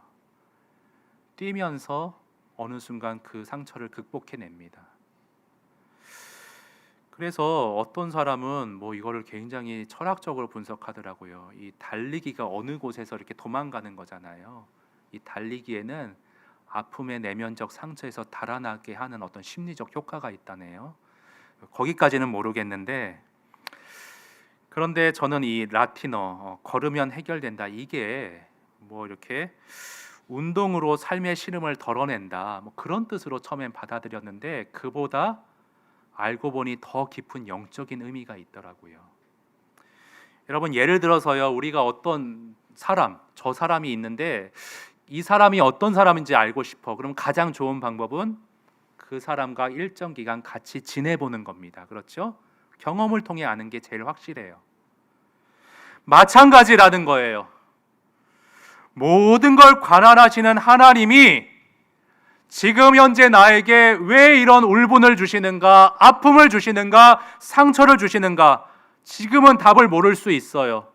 뛰면서 어느 순간 그 상처를 극복해냅니다. 그래서 어떤 사람은 뭐 이거를 굉장히 철학적으로 분석하더라고요. 이 달리기가 어느 곳에서 이렇게 도망가는 거잖아요. 이 달리기에는 아픔의 내면적 상처에서 달아나게 하는 어떤 심리적 효과가 있다네요. 거기까지는 모르겠는데, 그런데 저는 이 라틴어 걸으면 해결된다, 이게 뭐 이렇게 운동으로 삶의 시름을 덜어낸다, 뭐 그런 뜻으로 처음엔 받아들였는데, 그보다 알고 보니 더 깊은 영적인 의미가 있더라고요. 여러분, 예를 들어서요, 우리가 어떤 사람, 저 사람이 있는데 이 사람이 어떤 사람인지 알고 싶어. 그럼 가장 좋은 방법은 그 사람과 일정 기간 같이 지내보는 겁니다. 그렇죠? 경험을 통해 아는 게 제일 확실해요. 마찬가지라는 거예요. 모든 걸 관할하시는 하나님이 지금 현재 나에게 왜 이런 울분을 주시는가, 아픔을 주시는가, 상처를 주시는가, 지금은 답을 모를 수 있어요.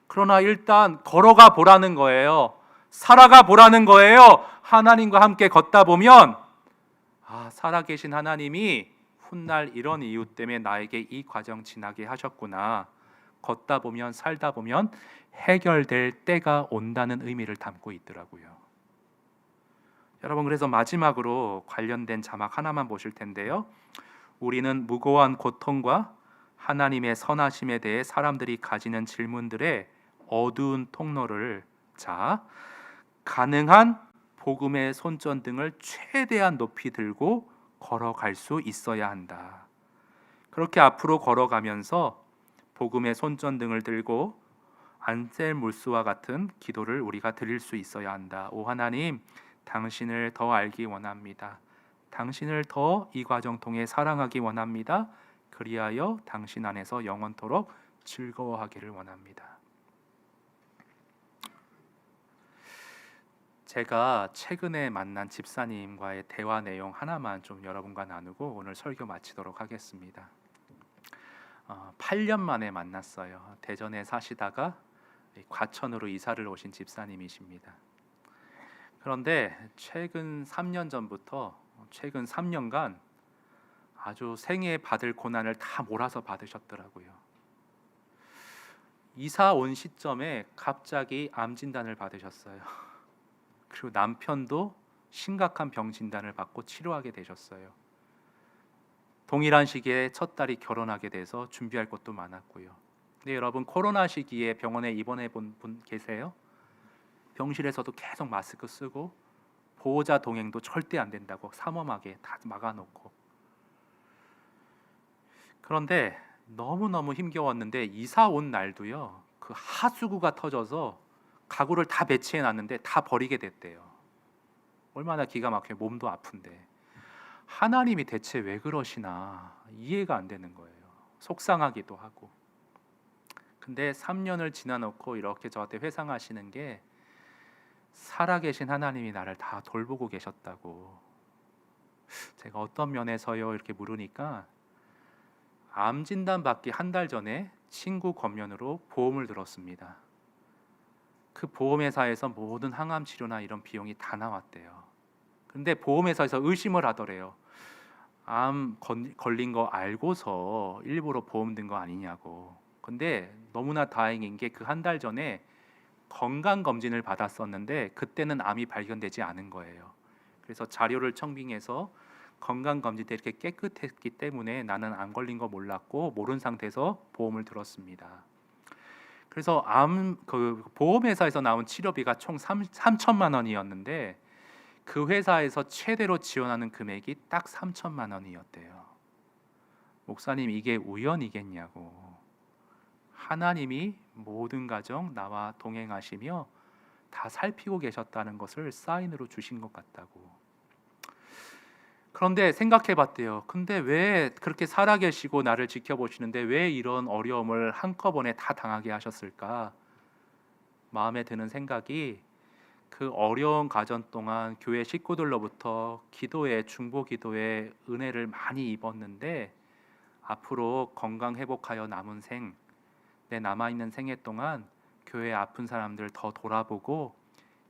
그러나 일단 걸어가 보라는 거예요. 살아가 보라는 거예요. 하나님과 함께 걷다 보면, 살아계신 하나님이 훗날 이런 이유 때문에 나에게 이 과정 지나게 하셨구나, 걷다 보면, 살다 보면 해결될 때가 온다는 의미를 담고 있더라고요. 여러분, 그래서 마지막으로 관련된 자막 하나만 보실 텐데요. 우리는 무고한 고통과 하나님의 선하심에 대해 사람들이 가지는 질문들의 어두운 통로를 가능한 복음의 손전등을 최대한 높이 들고 걸어갈 수 있어야 한다. 그렇게 앞으로 걸어가면서 복음의 손전등을 들고 안셀무스와 같은 기도를 우리가 드릴 수 있어야 한다. 오 하나님, 당신을 더 알기 원합니다. 당신을 더 이 과정 통해 사랑하기 원합니다. 그리하여 당신 안에서 영원토록 즐거워하기를 원합니다. 제가 최근에 만난 집사님과의 대화 내용 하나만 좀 여러분과 나누고 오늘 설교 마치도록 하겠습니다. 8년 만에 만났어요. 대전에 사시다가 과천으로 이사를 오신 집사님이십니다. 그런데 최근 3년 전부터 최근 3년간 아주 생애 받을 고난을 다 몰아서 받으셨더라고요. 이사 온 시점에 갑자기 암 진단을 받으셨어요. 그리고 남편도 심각한 병 진단을 받고 치료하게 되셨어요. 동일한 시기에 첫 딸이 결혼하게 돼서 준비할 것도 많았고요. 근데 여러분, 코로나 시기에 병원에 입원해 본 분 계세요? 병실에서도 계속 마스크 쓰고 보호자 동행도 절대 안 된다고 삼엄하게 다 막아놓고. 그런데 너무너무 힘겨웠는데 이사 온 날도요, 그 하수구가 터져서 가구를 다 배치해 놨는데 다 버리게 됐대요. 얼마나 기가 막혀, 몸도 아픈데. 하나님이 대체 왜 그러시나 이해가 안 되는 거예요. 속상하기도 하고. 근데 3년을 지나놓고 이렇게 저한테 회상하시는 게, 살아계신 하나님이 나를 다 돌보고 계셨다고. 제가 어떤 면에서요 이렇게 물으니까, 암 진단 받기 한 달 전에 친구 권면으로 보험을 들었습니다. 그 보험회사에서 모든 항암 치료나 이런 비용이 다 나왔대요. 근데 보험회사에서 의심을 하더래요. 암 걸린 거 알고서 일부러 보험 든 거 아니냐고. 근데 너무나 다행인 게 그 한 달 전에 건강 검진을 받았었는데 그때는 암이 발견되지 않은 거예요. 그래서 자료를 청빙해서 건강 검진 때 이렇게 깨끗했기 때문에 나는 암 걸린 거 몰랐고 모른 상태에서 보험을 들었습니다. 그래서 그 보험회사에서 나온 치료비가 총 3천만 원이었는데 그 회사에서 최대로 지원하는 금액이 딱 3천만 원이었대요. 목사님, 이게 우연이겠냐고. 하나님이 모든 가정 나와 동행하시며 다 살피고 계셨다는 것을 사인으로 주신 것 같다고. 그런데 생각해 봤대요. 근데 왜 그렇게 살아계시고 나를 지켜보시는데 왜 이런 어려움을 한꺼번에 다 당하게 하셨을까? 마음에 드는 생각이, 그 어려운 과정 동안 교회 식구들로부터 기도에, 중보 기도에 은혜를 많이 입었는데 앞으로 건강 회복하여 남은 내 남아있는 생애 동안 교회 아픈 사람들 더 돌아보고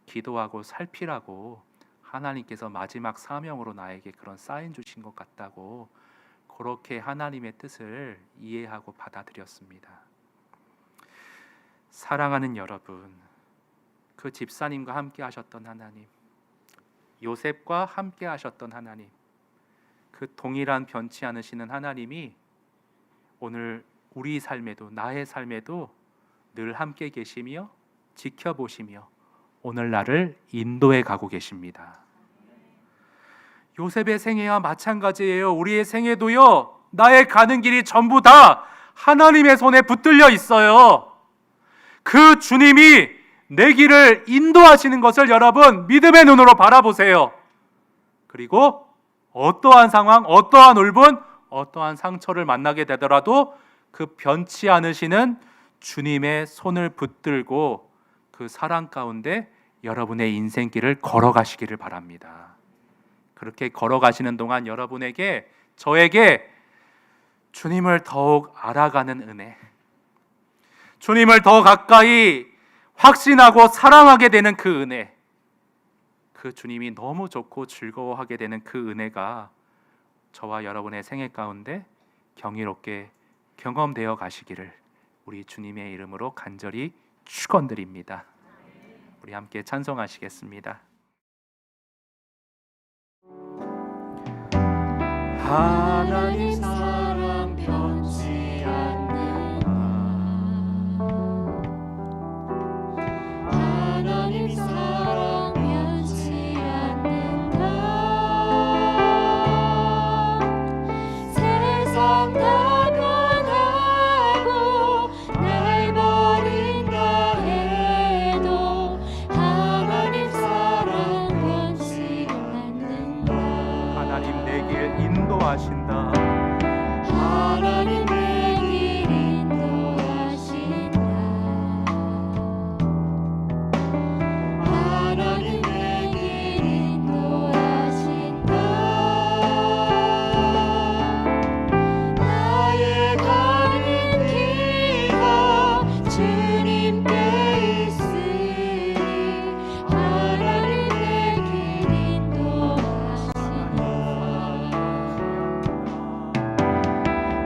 기도하고 살피라고 하나님께서 마지막 사명으로 나에게 그런 사인 주신 것 같다고 그렇게 하나님의 뜻을 이해하고 받아들였습니다. 사랑하는 여러분, 그 집사님과 함께 하셨던 하나님, 요셉과 함께 하셨던 하나님, 그 동일한 변치 않으시는 하나님이 오늘 우리 삶에도, 나의 삶에도 늘 함께 계시며 지켜보시며 오늘 나를 인도해 가고 계십니다. 요셉의 생애와 마찬가지예요. 우리의 생애도요, 나의 가는 길이 전부 다 하나님의 손에 붙들려 있어요. 그 주님이 내 길을 인도하시는 것을 여러분 믿음의 눈으로 바라보세요. 그리고 어떠한 상황, 어떠한 울분, 어떠한 상처를 만나게 되더라도 그 변치 않으시는 주님의 손을 붙들고 그 사랑 가운데 여러분의 인생길을 걸어가시기를 바랍니다. 그렇게 걸어가시는 동안 여러분에게, 저에게 주님을 더욱 알아가는 은혜, 주님을 더 가까이 확신하고 사랑하게 되는 그 은혜, 그 주님이 너무 좋고 즐거워하게 되는 그 은혜가 저와 여러분의 생애 가운데 경이롭게 경험되어 가시기를 우리 주님의 이름으로 간절히 축원드립니다. 우리 함께 찬송하시겠습니다. 하나님 사랑 변치 않는다. 하나님 사랑 변치 않는다. 세상 다 변하고 날 버린다 해도 하나님 사랑 변치 않는다. 하나님 내 길 인도하신다. 하나님 내 길 인도하신다. 하나님 내 길 인도하신다. 나의 가는 길과 주님께 있으니 하나님 내 길 인도하신다.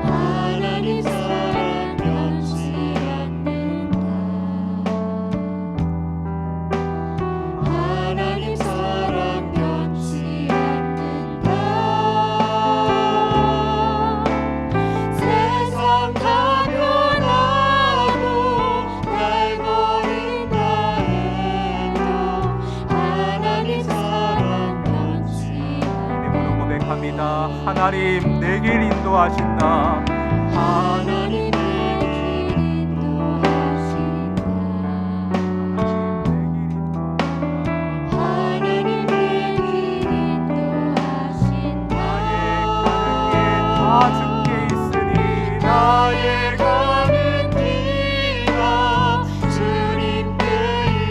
하나님 사랑 변치 않는다. 하나님 사랑 변치 않는다. 세상 다 변하고 날 버린다 해도 하나님 사랑 변치 이름으로 고백합니다. 하나님 내 길 인도하신다. 하나님 내 길 인도하신다. 하나님 내 길 인도하신다. 다 주께 있으니 나의 가는 길과 주님께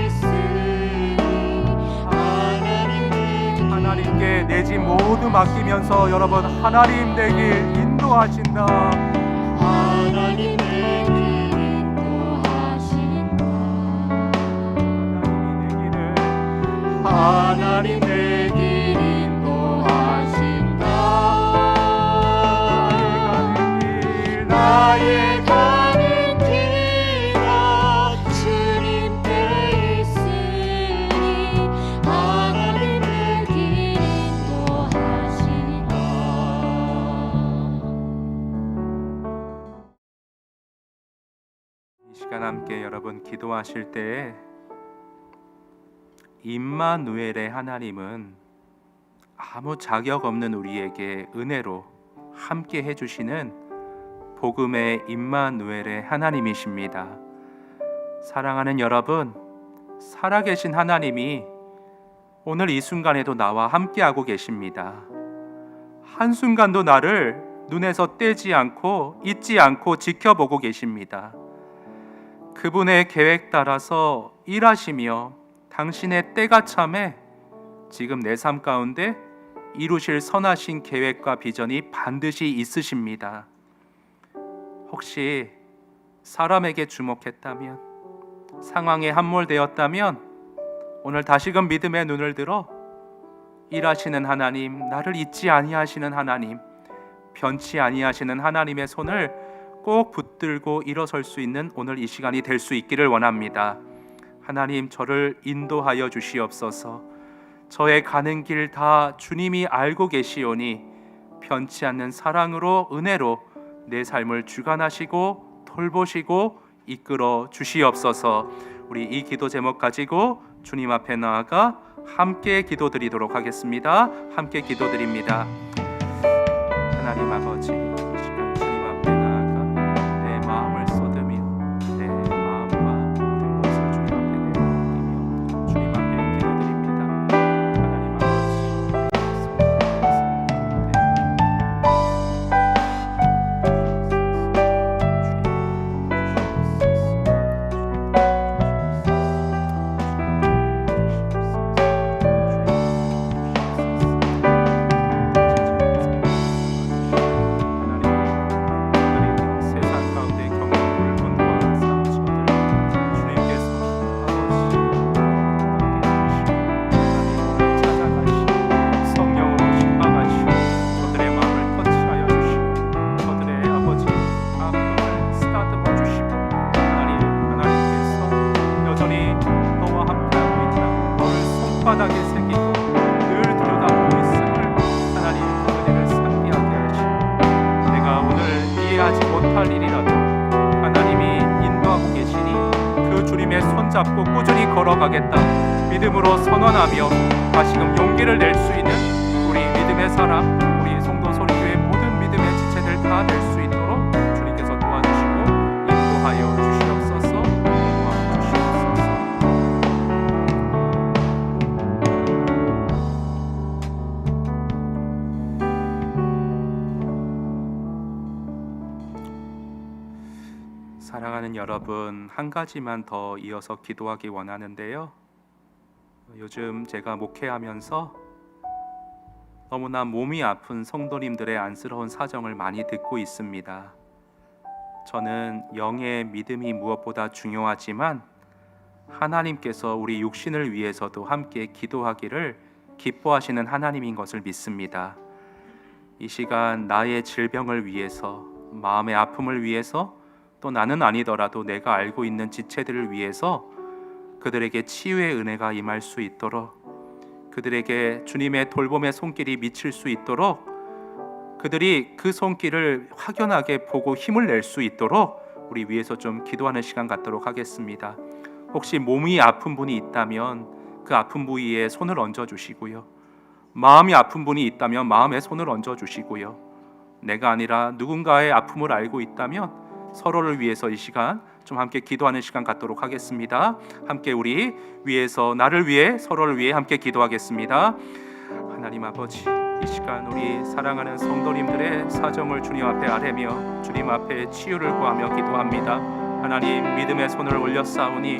있으니 하나님 내 길 하나님께 내 집 모두 맡기면서 여러분 하나님 내 길 인도하신다. 하나님 내 길 인도하신다. 하나님 내 길 인도하신다. 나의 가는 길과 주님께 있으니 하나님 내 길 인도하신다. 이 시간 함께 여러분 기도하실 때에 임마누엘의 하나님은 아무 자격 없는 우리에게 은혜로 함께 해주시는 복음의 임마누엘의 하나님이십니다. 사랑하는 여러분, 살아계신 하나님이 오늘 이 순간에도 나와 함께하고 계십니다. 한순간도 나를 눈에서 떼지 않고 잊지 않고 지켜보고 계십니다. 그분의 계획 따라서 일하시며 당신의 때가 참에 지금 내 삶 가운데 이루실 선하신 계획과 비전이 반드시 있으십니다. 혹시 사람에게 주목했다면, 상황에 함몰되었다면 오늘 다시금 믿음의 눈을 들어 일하시는 하나님, 나를 잊지 아니하시는 하나님, 변치 아니하시는 하나님의 손을 꼭 붙들고 일어설 수 있는 오늘 이 시간이 될 수 있기를 원합니다. 하나님, 저를 인도하여 주시옵소서. 저의 가는 길 다 주님이 알고 계시오니 변치 않는 사랑으로, 은혜로 내 삶을 주관하시고 돌보시고 이끌어 주시옵소서. 우리 이 기도 제목 가지고 주님 앞에 나아가 함께 기도드리도록 하겠습니다. 함께 기도드립니다. 하나님 아버지, 이 시간 주님 앞에 나아가 내 마음을 쏟으며 내 마음과 모든 것을 주님 앞에 내어드리며 주님 앞에 기도드립니다. 하나님 손바닥에 새기고 늘 들여다보고 있음을 하나님 그 은혜를 상기하게 하시고 내가 오늘 이해하지 못할 일이라도 하나님이 인도하고 계시니 그 주님의 손잡고 꾸준히 걸어가겠다 믿음으로 선언하며 다시금 용기를 낼 수 있는 우리 믿음의 사람, 우리 성도 소리교회 모든 믿음의 지체들 다 될 수 있도록 주님께서 도와주시고 인도하여 주시옵소서. 도와주시옵소서. 사랑하는 여러분, 한 가지만 더 이어서 기도하기 원하는데요. 요즘 제가 목회하면서 너무나 몸이 아픈 성도님들의 안쓰러운 사정을 많이 듣고 있습니다. 저는 영의 믿음이 무엇보다 중요하지만 하나님께서 우리 육신을 위해서도 함께 기도하기를 기뻐하시는 하나님인 것을 믿습니다. 이 시간 나의 질병을 위해서, 마음의 아픔을 위해서, 또 나는 아니더라도 내가 알고 있는 지체들을 위해서 그들에게 치유의 은혜가 임할 수 있도록, 그들에게 주님의 돌봄의 손길이 미칠 수 있도록, 그들이 그 손길을 확연하게 보고 힘을 낼 수 있도록 우리 위해서 좀 기도하는 시간 갖도록 하겠습니다. 혹시 몸이 아픈 분이 있다면 그 아픈 부위에 손을 얹어 주시고요. 마음이 아픈 분이 있다면 마음에 손을 얹어 주시고요. 내가 아니라 누군가의 아픔을 알고 있다면 서로를 위해서 이 시간 좀 함께 기도하는 시간 갖도록 하겠습니다. 함께 우리 위해서, 나를 위해, 서로를 위해 함께 기도하겠습니다. 하나님 아버지, 이 시간 우리 사랑하는 성도님들의 사정을 주님 앞에 아뢰며 주님 앞에 치유를 구하며 기도합니다. 하나님, 믿음의 손을 올렸사오니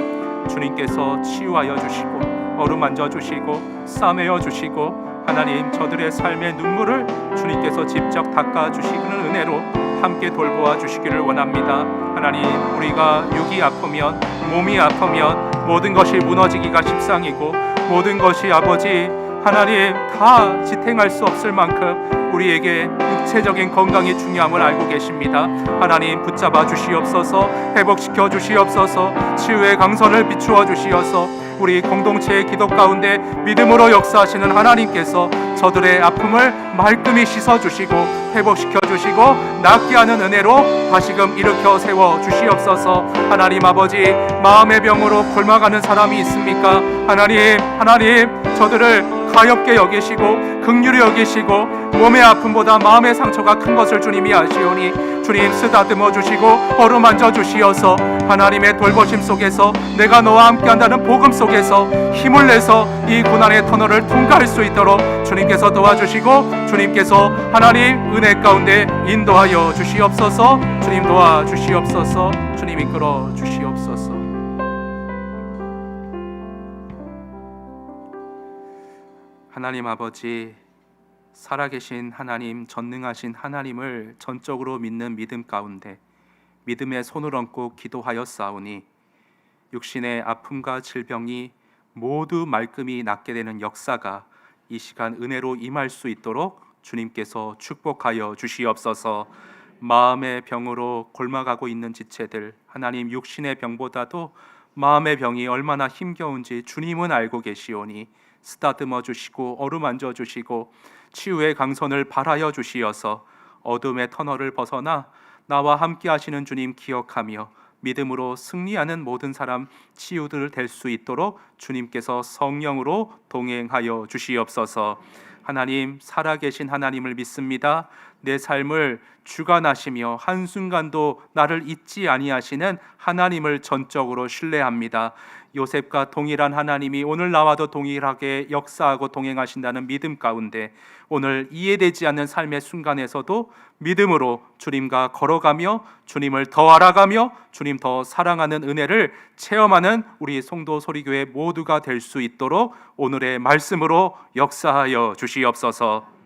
주님께서 치유하여 주시고 어루만져 주시고 싸매어 주시고 하나님, 저들의 삶의 눈물을 주님께서 직접 닦아 주시는 은혜로 함께 돌보아 주시기를 원합니다. 하나님, 우리가 육이 아프면, 몸이 아프면 모든 것이 무너지기가 십상이고 모든 것이 아버지 하나님 다 지탱할 수 없을 만큼 우리에게 육체적인 건강이 중요함을 알고 계십니다. 하나님, 붙잡아 주시옵소서. 회복시켜 주시옵소서. 치유의 강선을 비추어 주시어서 우리 공동체의 기도 가운데 믿음으로 역사하시는 하나님께서 저들의 아픔을 말끔히 씻어주시고 회복시켜 주시고 낫게 하는 은혜로 다시금 일으켜 세워 주시옵소서. 하나님 아버지, 마음의 병으로 굶어가는 사람이 있습니까? 하나님 저들을 가엾게 여기시고 긍휼히 여기시고 몸의 아픔보다 마음의 상처가 큰 것을 주님이 아시오니 주님 쓰다듬어 주시고 어루만져 주시어서 하나님의 돌보심 속에서 내가 너와 함께한다는 복음 속에서 힘을 내서 이 고난의 터널을 통과할 수 있도록 주님께서 도와주시고 주님께서 하나님 은혜 가운데 인도하여 주시옵소서. 주님 도와주시옵소서. 주님 이끌어 주시옵소서. 하나님 아버지, 살아계신 하나님, 전능하신 하나님을 전적으로 믿는 믿음 가운데 믿음의 손을 얹고 기도하였사오니 육신의 아픔과 질병이 모두 말끔히 낫게 되는 역사가 이 시간 은혜로 임할 수 있도록 주님께서 축복하여 주시옵소서. 마음의 병으로 골마가고 있는 지체들, 하나님 육신의 병보다도 마음의 병이 얼마나 힘겨운지 주님은 알고 계시오니 쓰다듬어 주시고 어루만져 주시고 치유의 강선을 발하여 주시어서 어둠의 터널을 벗어나 나와 함께 하시는 주님 기억하며 믿음으로 승리하는 모든 사람 치유들 될 수 있도록 주님께서 성령으로 동행하여 주시옵소서. 하나님, 살아계신 하나님을 믿습니다. 내 삶을 주관하시며 한순간도 나를 잊지 아니하시는 하나님을 전적으로 신뢰합니다. 요셉과 동일한 하나님이 오늘 나와도 동일하게 역사하고 동행하신다는 믿음 가운데 오늘 이해되지 않는 삶의 순간에서도 믿음으로 주님과 걸어가며 주님을 더 알아가며 주님 더 사랑하는 은혜를 체험하는 우리 송도 소리교회 모두가 될 수 있도록 오늘의 말씀으로 역사하여 주시옵소서.